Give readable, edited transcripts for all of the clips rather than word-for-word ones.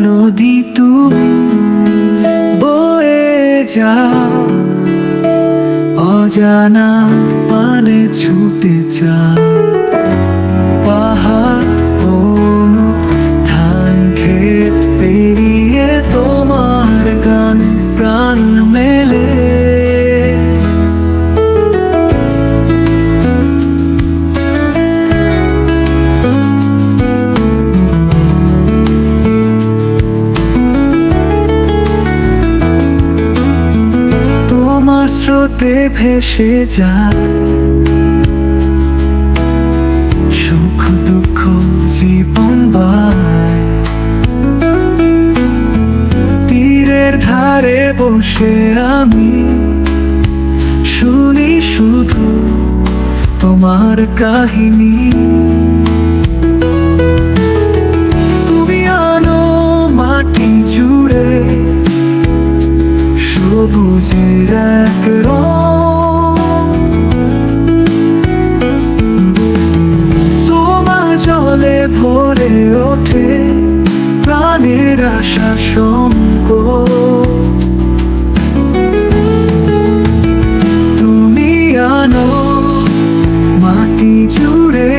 নদী তুমি বয়ে যাও, অজানা পানে ছুটে যাও। পাহাড় কোনো ধান ক্ষেত পেরিয়ে তোমার গান প্রাণ মেলে। তোমার স্রোতে ভেসে যায় সুখ দুঃখ জীবন বায়। তীরের ধারে বসে আমি শুনি শুধু তোমার কাহিনী। তুমি আনো মাটি জুড়ে সবুজের এক রং। তোমার জলে ভরে ওঠে প্রাণের আশা সঙ্গ। তুমি আনো মাটি জুড়ে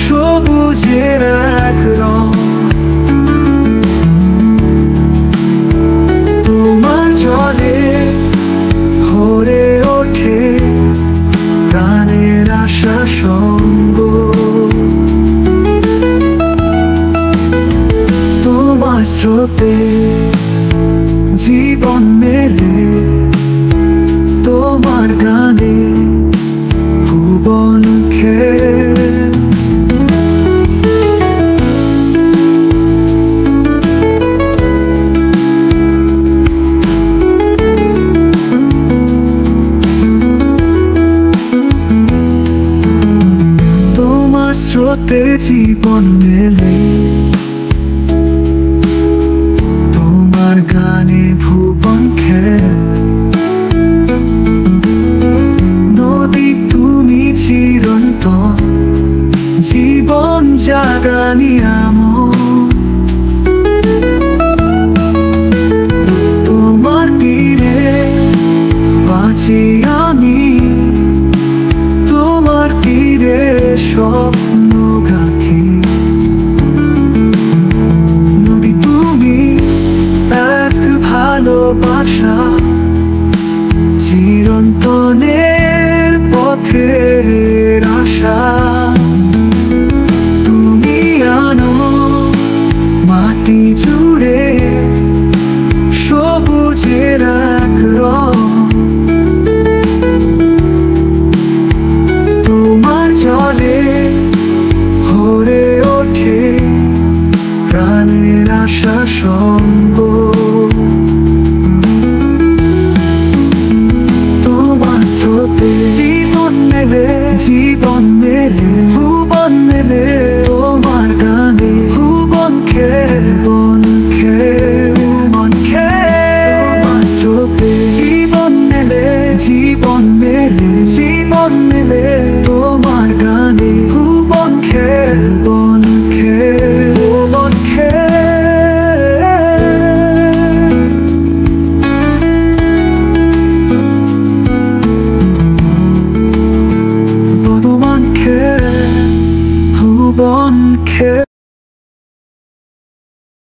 সবুজের এক রং। তোমার জলে ভরে ওঠে প্রাণের আশা সঙ্গ। তোমার স্রোতে জীবন মেলে, তোমার গানে ভুবন খেলে। তোমার স্রোতে জীবন মেলে, তোমার গানে ভুবন খেলে। নদী তুমি চিরন্তন, জীবন জাগানি আমন। তোমার তীরে বাঁচি আমি, তোমার তীরে স্বপ্ন গাঁথি। নদী তুমি এক ভালোবাসা, চিরন্তনের পথের আশা। তুমি আনো মাটি জুড়ে সবুজের এক রং। তোমার জলে ভরে ওঠে প্রাণের আশা সঙ্গ।